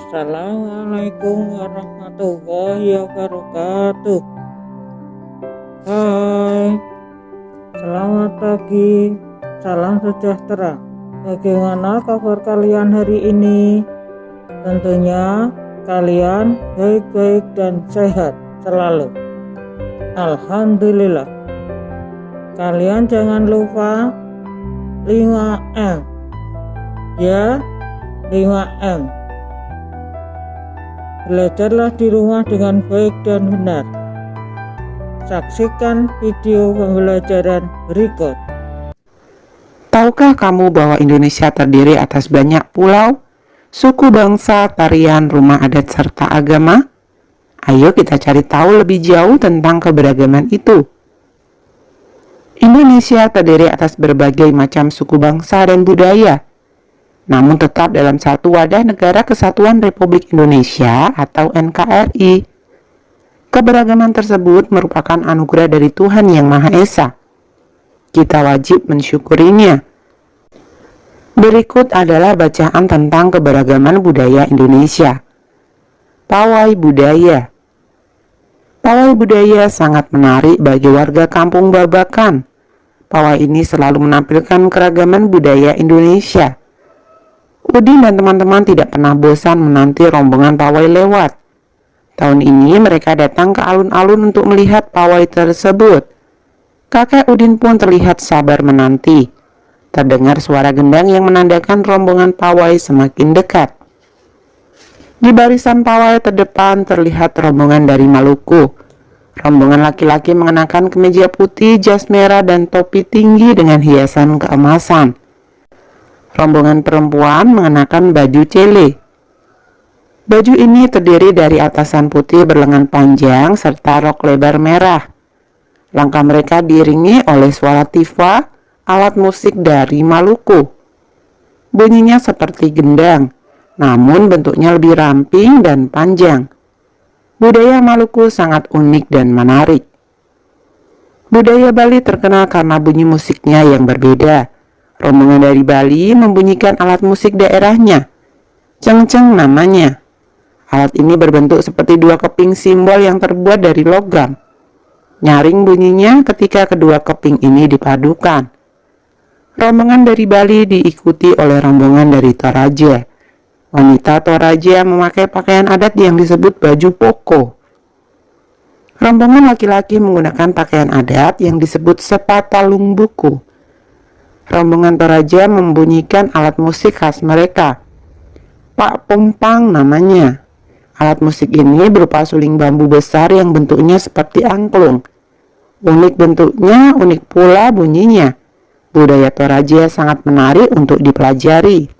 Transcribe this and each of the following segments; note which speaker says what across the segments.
Speaker 1: Assalamualaikum warahmatullahi wabarakatuh. Hai, selamat pagi, salam sejahtera. Bagaimana kabar kalian hari ini? Tentunya kalian baik-baik dan sehat selalu. Alhamdulillah. Kalian jangan lupa 5M. Ya, 5M. Belajarlah di rumah dengan baik dan benar. Saksikan video pembelajaran berikut.
Speaker 2: Tahukah kamu bahwa Indonesia terdiri atas banyak pulau, suku bangsa, tarian, rumah adat, serta agama? Ayo kita cari tahu lebih jauh tentang keberagaman itu. Indonesia terdiri atas berbagai macam suku bangsa dan budaya, namun tetap dalam satu wadah Negara Kesatuan Republik Indonesia atau NKRI. Keberagaman tersebut merupakan anugerah dari Tuhan Yang Maha Esa. Kita wajib mensyukurinya. Berikut adalah bacaan tentang keberagaman budaya Indonesia. Pawai budaya. Pawai budaya sangat menarik bagi warga kampung Babakan. Pawai ini selalu menampilkan keragaman budaya Indonesia. Udin dan teman-teman tidak pernah bosan menanti rombongan pawai lewat. Tahun ini mereka datang ke alun-alun untuk melihat pawai tersebut. Kakek Udin pun terlihat sabar menanti. Terdengar suara gendang yang menandakan rombongan pawai semakin dekat. Di barisan pawai terdepan terlihat rombongan dari Maluku. Rombongan laki-laki mengenakan kemeja putih, jas merah, dan topi tinggi dengan hiasan keemasan. Rombongan perempuan mengenakan baju cele. Baju ini terdiri dari atasan putih berlengan panjang serta rok lebar merah. Langkah mereka diiringi oleh suara tifa, alat musik dari Maluku. Bunyinya seperti gendang, namun bentuknya lebih ramping dan panjang. Budaya Maluku sangat unik dan menarik. Budaya Bali terkenal karena bunyi musiknya yang berbeda. Rombongan dari Bali membunyikan alat musik daerahnya. Cengceng namanya. Alat ini berbentuk seperti dua keping simbol yang terbuat dari logam. Nyaring bunyinya ketika kedua keping ini dipadukan. Rombongan dari Bali diikuti oleh rombongan dari Toraja. Wanita Toraja memakai pakaian adat yang disebut baju poko. Rombongan laki-laki menggunakan pakaian adat yang disebut sepatalung buku. Rombongan Toraja membunyikan alat musik khas mereka. Pak Pompang namanya. Alat musik ini berupa suling bambu besar yang bentuknya seperti angklung. Unik bentuknya, unik pula bunyinya. Budaya Toraja sangat menarik untuk dipelajari.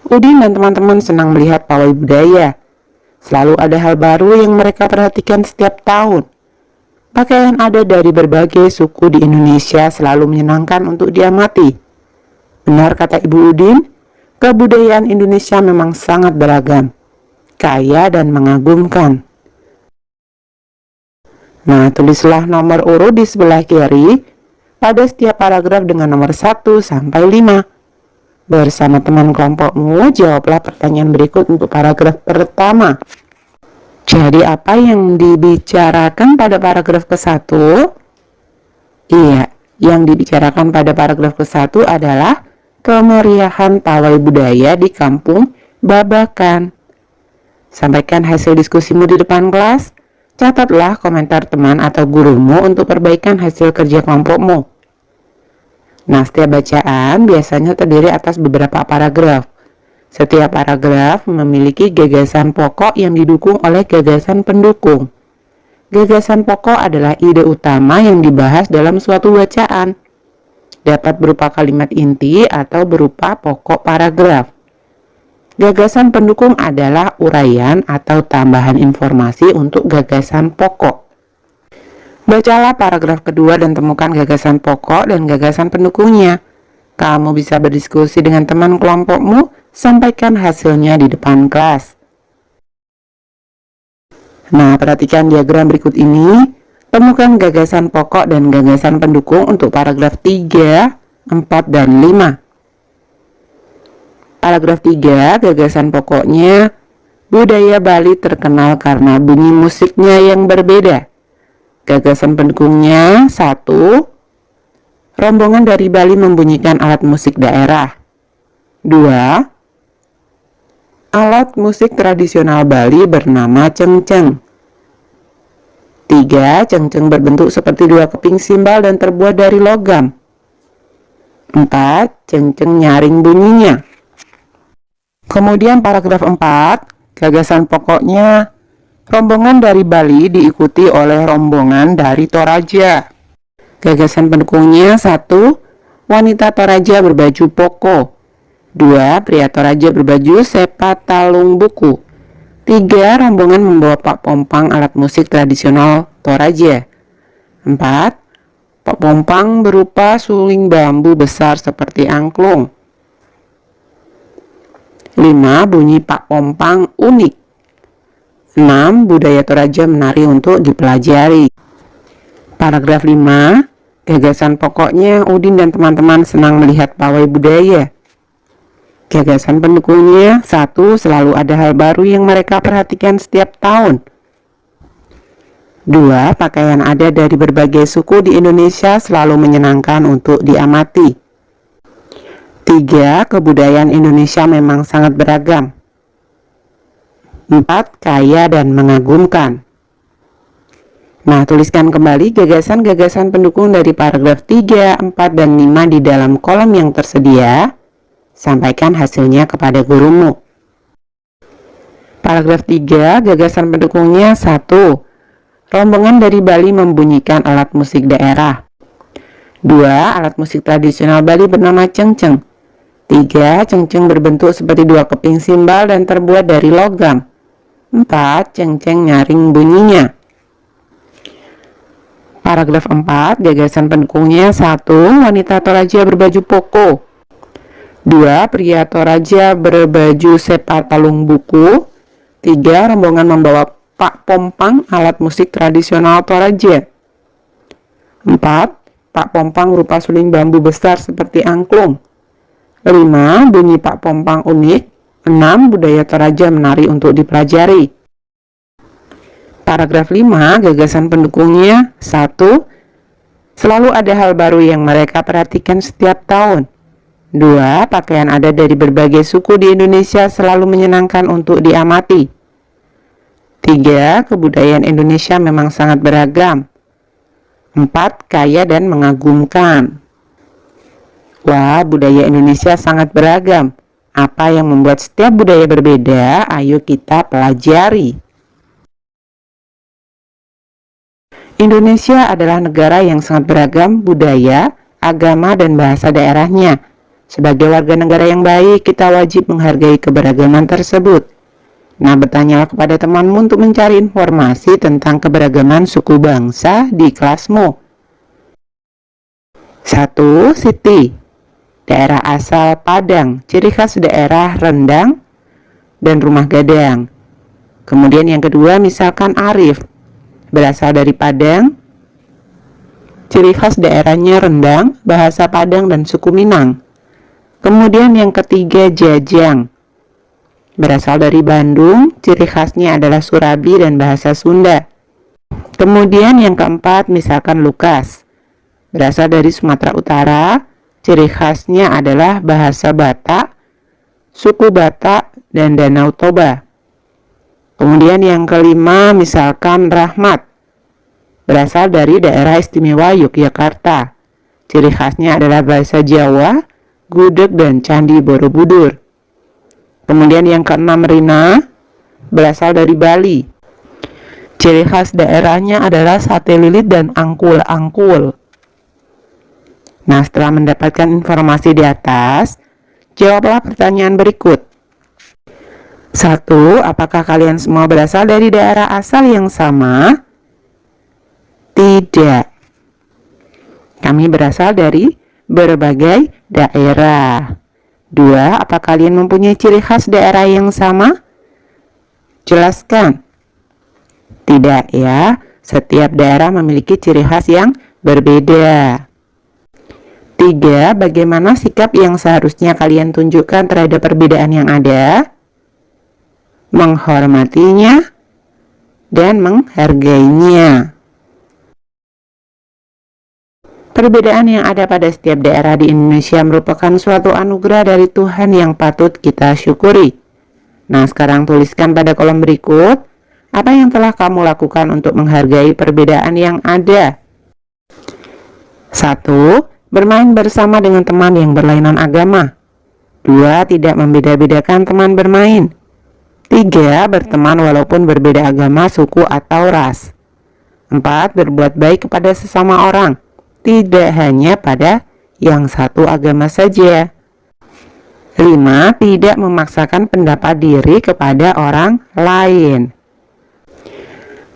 Speaker 2: Udin dan teman-teman senang melihat pawai budaya. Selalu ada hal baru yang mereka perhatikan setiap tahun. Pakaian adat dari berbagai suku di Indonesia selalu menyenangkan untuk diamati. Benar kata Ibu Udin, kebudayaan Indonesia memang sangat beragam, kaya dan mengagumkan. Nah, tulislah nomor urut di sebelah kiri pada setiap paragraf dengan nomor 1 sampai 5. Bersama teman kelompokmu, jawablah pertanyaan berikut untuk paragraf pertama. Jadi apa yang dibicarakan pada paragraf ke-1? Iya, yang dibicarakan pada paragraf ke-1 adalah kemeriahan pawai budaya di kampung Babakan. Sampaikan hasil diskusimu di depan kelas. Catatlah komentar teman atau gurumu untuk perbaikan hasil kerja kelompokmu. Nah, setiap bacaan biasanya terdiri atas beberapa paragraf. Setiap paragraf memiliki gagasan pokok yang didukung oleh gagasan pendukung. Gagasan pokok adalah ide utama yang dibahas dalam suatu bacaan. Dapat berupa kalimat inti atau berupa pokok paragraf. Gagasan pendukung adalah uraian atau tambahan informasi untuk gagasan pokok. Bacalah paragraf kedua dan temukan gagasan pokok dan gagasan pendukungnya. Kamu bisa berdiskusi dengan teman kelompokmu, sampaikan hasilnya di depan kelas. Nah, perhatikan diagram berikut ini. Temukan gagasan pokok dan gagasan pendukung untuk paragraf 3, 4, dan 5. Paragraf 3, gagasan pokoknya Budaya Bali terkenal karena bunyi musiknya yang berbeda. Gagasan pendukungnya: 1. Rombongan dari Bali membunyikan alat musik daerah. 2. Alat musik tradisional Bali bernama cengceng. 3. Cengceng berbentuk seperti dua keping simbal dan terbuat dari logam. 4. Cengceng nyaring bunyinya. Kemudian paragraf 4, gagasan pokoknya, rombongan dari Bali diikuti oleh rombongan dari Toraja. Gagasan pendukungnya: 1. Wanita Toraja berbaju poko. 2. Pria Toraja berbaju sepatalung buku. 3. Rombongan membawa pak pompang, alat musik tradisional Toraja. 4. Pak pompang berupa suling bambu besar seperti angklung. 5. Bunyi pak pompang unik. 6. Budaya Toraja menari untuk dipelajari. Paragraf 5, gagasan pokoknya, Udin dan teman-teman senang melihat pawai budaya. Gagasan pendukungnya: 1. Selalu ada hal baru yang mereka perhatikan setiap tahun. 2. Pakaian ada dari berbagai suku di Indonesia selalu menyenangkan untuk diamati. 3. Kebudayaan Indonesia memang sangat beragam. 4. Kaya dan mengagumkan. Nah, tuliskan kembali gagasan-gagasan pendukung dari paragraf 3, 4, dan 5 di dalam kolom yang tersedia. Sampaikan hasilnya kepada gurumu. Paragraf 3, gagasan pendukungnya: 1. Rombongan dari Bali membunyikan alat musik daerah. 2. Alat musik tradisional Bali bernama cengceng. 3. Cengceng berbentuk seperti dua keping simbal dan terbuat dari logam. 4. Cengceng nyaring bunyinya. Paragraf 4, gagasan pendukungnya: 1. Wanita Toraja berbaju poko. 2. Pria Toraja berbaju sepatalung buku. 3. Rombongan membawa pak pompang, alat musik tradisional Toraja. 4. Pak pompang berupa suling bambu besar seperti angklung. 5. Bunyi pak pompang unik. 6. Budaya Toraja menari untuk dipelajari. Paragraf 5, gagasan pendukungnya: 1. Selalu ada hal baru yang mereka perhatikan setiap tahun. 2. Pakaian ada dari berbagai suku di Indonesia selalu menyenangkan untuk diamati. 3. Kebudayaan Indonesia memang sangat beragam. 4. Kaya dan mengagumkan. Wah, budaya Indonesia sangat beragam. Apa yang membuat setiap budaya berbeda? Ayo kita pelajari. Indonesia adalah negara yang sangat beragam budaya, agama, dan bahasa daerahnya. Sebagai warga negara yang baik, kita wajib menghargai keberagaman tersebut. Nah, bertanyalah kepada temanmu untuk mencari informasi tentang keberagaman suku bangsa di kelasmu. 1. Siti, daerah asal Padang, ciri khas daerah rendang dan rumah gadang. Kemudian yang kedua, misalkan Arif, berasal dari Padang, ciri khas daerahnya rendang, bahasa Padang dan suku Minang. Kemudian yang ketiga, Jajang, berasal dari Bandung, ciri khasnya adalah Surabi dan bahasa Sunda. Kemudian yang keempat, misalkan Lukas, berasal dari Sumatera Utara, ciri khasnya adalah bahasa Batak, suku Batak, dan Danau Toba. Kemudian yang kelima, misalkan Rahmat, berasal dari daerah istimewa Yogyakarta. Ciri khasnya adalah bahasa Jawa, Gudeg, dan Candi Borobudur. Kemudian yang keenam, Rina, berasal dari Bali. Ciri khas daerahnya adalah sate lilit dan angkul-angkul. Nah, setelah mendapatkan informasi di atas, jawablah pertanyaan berikut. 1. Apakah kalian semua berasal dari daerah asal yang sama? Tidak. Kami berasal dari berbagai daerah. 2. Apa kalian mempunyai ciri khas daerah yang sama? Jelaskan. Tidak ya, setiap daerah memiliki ciri khas yang berbeda. 3. Bagaimana sikap yang seharusnya kalian tunjukkan terhadap perbedaan yang ada? 4. menghormatinya, dan menghargainya. Perbedaan yang ada pada setiap daerah di Indonesia merupakan suatu anugerah dari Tuhan yang patut kita syukuri. Nah, sekarang tuliskan pada kolom berikut apa yang telah kamu lakukan untuk menghargai perbedaan yang ada. 1. Bermain bersama dengan teman yang berlainan agama. 2. Tidak membeda-bedakan teman bermain. 3. Berteman walaupun berbeda agama, suku, atau ras. 4. Berbuat baik kepada sesama orang, tidak hanya pada yang satu agama saja. 5. Tidak memaksakan pendapat diri kepada orang lain.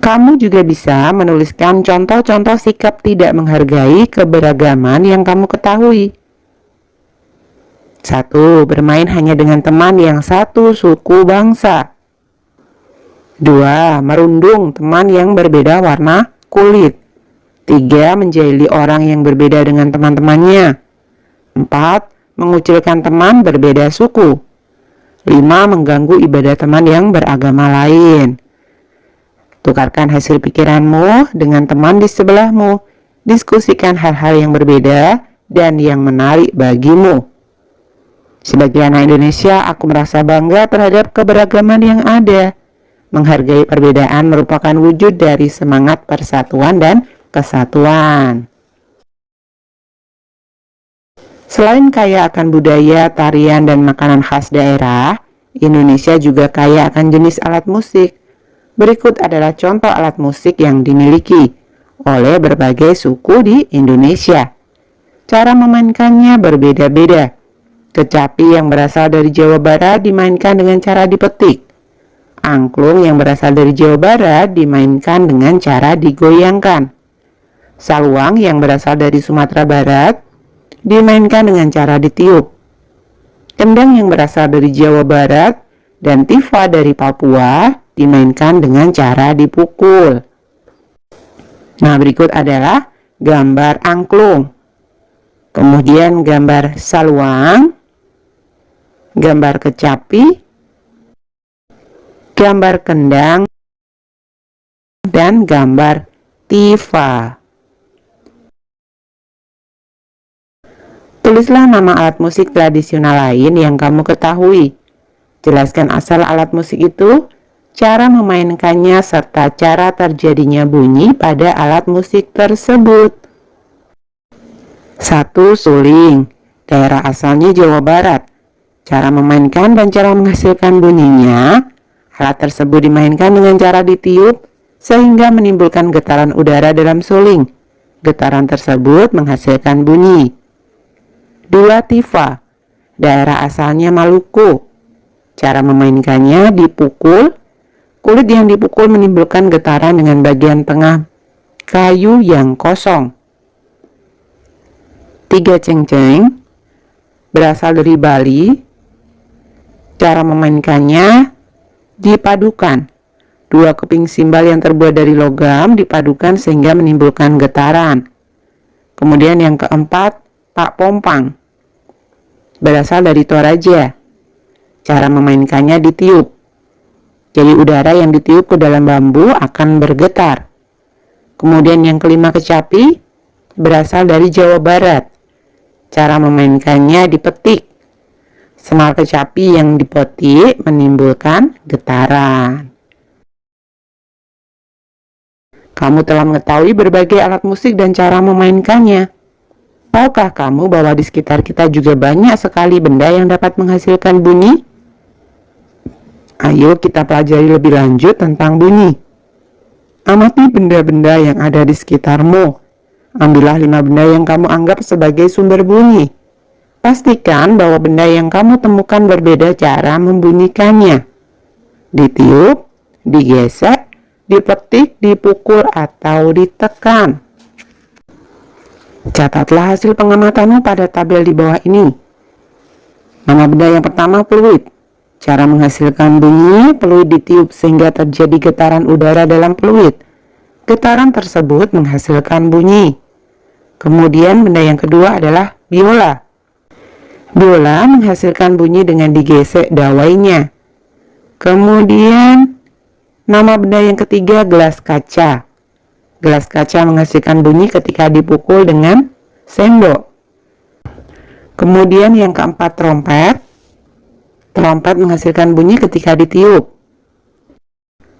Speaker 2: Kamu juga bisa menuliskan contoh-contoh sikap tidak menghargai keberagaman yang kamu ketahui. 1. Bermain hanya dengan teman yang satu suku bangsa. 2. Merundung teman yang berbeda warna kulit. 3. Menjahili orang yang berbeda dengan teman-temannya. 4. Mengucilkan teman berbeda suku. 5. Mengganggu ibadah teman yang beragama lain. Tukarkan hasil pikiranmu dengan teman di sebelahmu. Diskusikan hal-hal yang berbeda dan yang menarik bagimu. Sebagai anak Indonesia, aku merasa bangga terhadap keberagaman yang ada. Menghargai perbedaan merupakan wujud dari semangat persatuan dan kesatuan. Selain kaya akan budaya, tarian, dan makanan khas daerah, Indonesia juga kaya akan jenis alat musik. Berikut adalah contoh alat musik yang dimiliki oleh berbagai suku di Indonesia. Cara memainkannya berbeda-beda. Kecapi yang berasal dari Jawa Barat dimainkan dengan cara dipetik. Angklung yang berasal dari Jawa Barat dimainkan dengan cara digoyangkan. Saluang yang berasal dari Sumatera Barat dimainkan dengan cara ditiup. Kendang yang berasal dari Jawa Barat dan tifa dari Papua dimainkan dengan cara dipukul. Nah, berikut adalah gambar angklung. Kemudian gambar saluang, gambar kecapi, gambar kendang, dan gambar tifa. Tulislah nama alat musik tradisional lain yang kamu ketahui. Jelaskan asal alat musik itu, cara memainkannya, serta cara terjadinya bunyi pada alat musik tersebut. 1. Suling. Daerah asalnya Jawa Barat. Cara memainkan dan cara menghasilkan bunyinya. Alat tersebut dimainkan dengan cara ditiup sehingga menimbulkan getaran udara dalam suling. Getaran tersebut menghasilkan bunyi. 2. Tifa. Daerah asalnya Maluku. Cara memainkannya dipukul. Kulit yang dipukul menimbulkan getaran dengan bagian tengah kayu yang kosong. 3. Cengceng. Berasal dari Bali. Cara memainkannya dipadukan. 2 keping simbal yang terbuat dari logam dipadukan sehingga menimbulkan getaran. Kemudian yang keempat, Pak Pompang. Berasal dari Toraja. Cara memainkannya ditiup. Jadi udara yang ditiup ke dalam bambu akan bergetar. Kemudian yang kelima, kecapi. Berasal dari Jawa Barat. Cara memainkannya dipetik. Senar kecapi yang dipetik menimbulkan getaran. Kamu telah mengetahui berbagai alat musik dan cara memainkannya. Tahukah kamu bahwa di sekitar kita juga banyak sekali benda yang dapat menghasilkan bunyi? Ayo kita pelajari lebih lanjut tentang bunyi. Amati benda-benda yang ada di sekitarmu. Ambillah 5 benda yang kamu anggap sebagai sumber bunyi. Pastikan bahwa benda yang kamu temukan berbeda cara membunyikannya. Ditiup, digesek, dipetik, dipukul, atau ditekan. Catatlah hasil pengamatanmu pada tabel di bawah ini. Nama benda yang pertama, fluid. Cara menghasilkan bunyi, fluid ditiup sehingga terjadi getaran udara dalam fluid. Getaran tersebut menghasilkan bunyi. Kemudian benda yang kedua adalah biola. Biola menghasilkan bunyi dengan digesek dawainya. Kemudian nama benda yang ketiga, gelas kaca. Gelas kaca menghasilkan bunyi ketika dipukul dengan sendok. Kemudian yang keempat, trompet. Trompet menghasilkan bunyi ketika ditiup.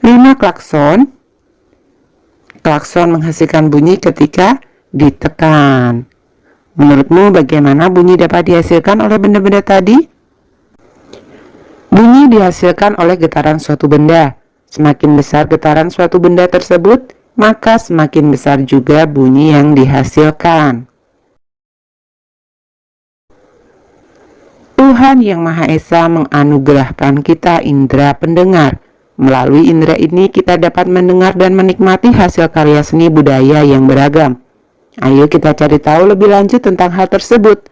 Speaker 2: 5, klakson. Klakson menghasilkan bunyi ketika ditekan. Menurutmu bagaimana bunyi dapat dihasilkan oleh benda-benda tadi? Bunyi dihasilkan oleh getaran suatu benda. Semakin besar getaran suatu benda tersebut, maka semakin besar juga bunyi yang dihasilkan. Tuhan Yang Maha Esa menganugerahkan kita indera pendengar. Melalui indera ini kita dapat mendengar dan menikmati hasil karya seni budaya yang beragam. Ayo kita cari tahu lebih lanjut tentang hal tersebut.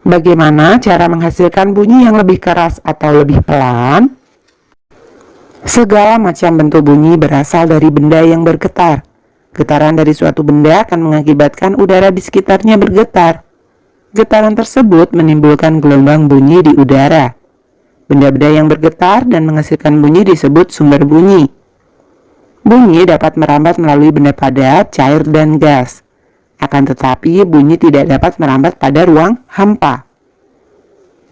Speaker 2: Bagaimana cara menghasilkan bunyi yang lebih keras atau lebih pelan? Segala macam bentuk bunyi berasal dari benda yang bergetar. Getaran dari suatu benda akan mengakibatkan udara di sekitarnya bergetar. Getaran tersebut menimbulkan gelombang bunyi di udara. Benda-benda yang bergetar dan menghasilkan bunyi disebut sumber bunyi. Bunyi dapat merambat melalui benda padat, cair, dan gas. Akan tetapi bunyi tidak dapat merambat pada ruang hampa.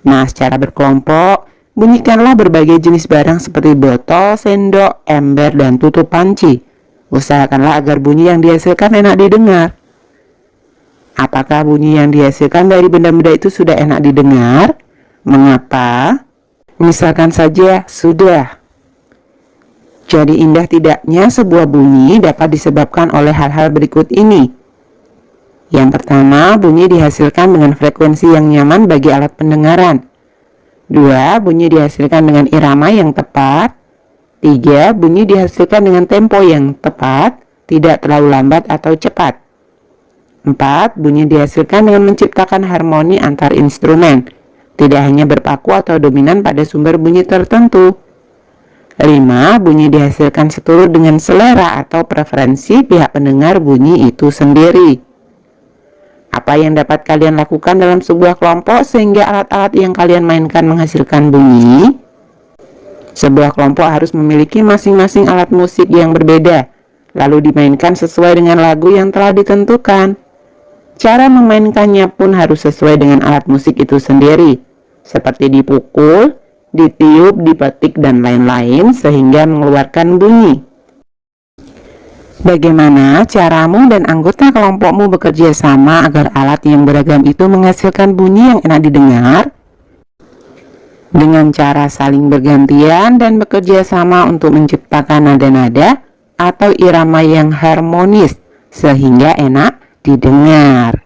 Speaker 2: Nah, secara berkelompok, bunyikanlah berbagai jenis barang seperti botol, sendok, ember, dan tutup panci. Usahakanlah agar bunyi yang dihasilkan enak didengar. Apakah bunyi yang dihasilkan dari benda-benda itu sudah enak didengar? Mengapa? Misalkan saja sudah. Jadi indah tidaknya sebuah bunyi dapat disebabkan oleh hal-hal berikut ini. Yang pertama, bunyi dihasilkan dengan frekuensi yang nyaman bagi alat pendengaran. 2. Bunyi dihasilkan dengan irama yang tepat. 3. Bunyi dihasilkan dengan tempo yang tepat, tidak terlalu lambat atau cepat. 4. Bunyi dihasilkan dengan menciptakan harmoni antar instrumen, tidak hanya berpaku atau dominan pada sumber bunyi tertentu. 5. Bunyi dihasilkan seturut dengan selera atau preferensi pihak pendengar bunyi itu sendiri. Apa yang dapat kalian lakukan dalam sebuah kelompok sehingga alat-alat yang kalian mainkan menghasilkan bunyi? Sebuah kelompok harus memiliki masing-masing alat musik yang berbeda, lalu dimainkan sesuai dengan lagu yang telah ditentukan. Cara memainkannya pun harus sesuai dengan alat musik itu sendiri, seperti dipukul, ditiup, dipetik, dan lain-lain sehingga mengeluarkan bunyi. Bagaimana caramu dan anggota kelompokmu bekerja sama agar alat yang beragam itu menghasilkan bunyi yang enak didengar? Dengan cara saling bergantian dan bekerja sama untuk menciptakan nada-nada atau irama yang harmonis sehingga enak didengar.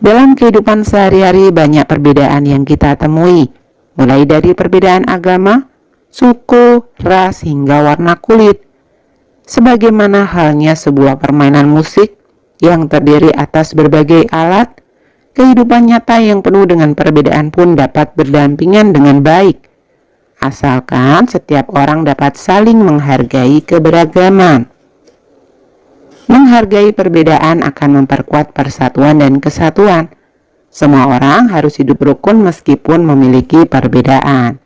Speaker 2: Dalam kehidupan sehari-hari banyak perbedaan yang kita temui, mulai dari perbedaan agama, suku, ras, hingga warna kulit. Sebagaimana halnya sebuah permainan musik yang terdiri atas berbagai alat, kehidupan nyata yang penuh dengan perbedaan pun dapat berdampingan dengan baik, asalkan setiap orang dapat saling menghargai keberagaman. Menghargai perbedaan akan memperkuat persatuan dan kesatuan. Semua orang harus hidup rukun meskipun memiliki perbedaan.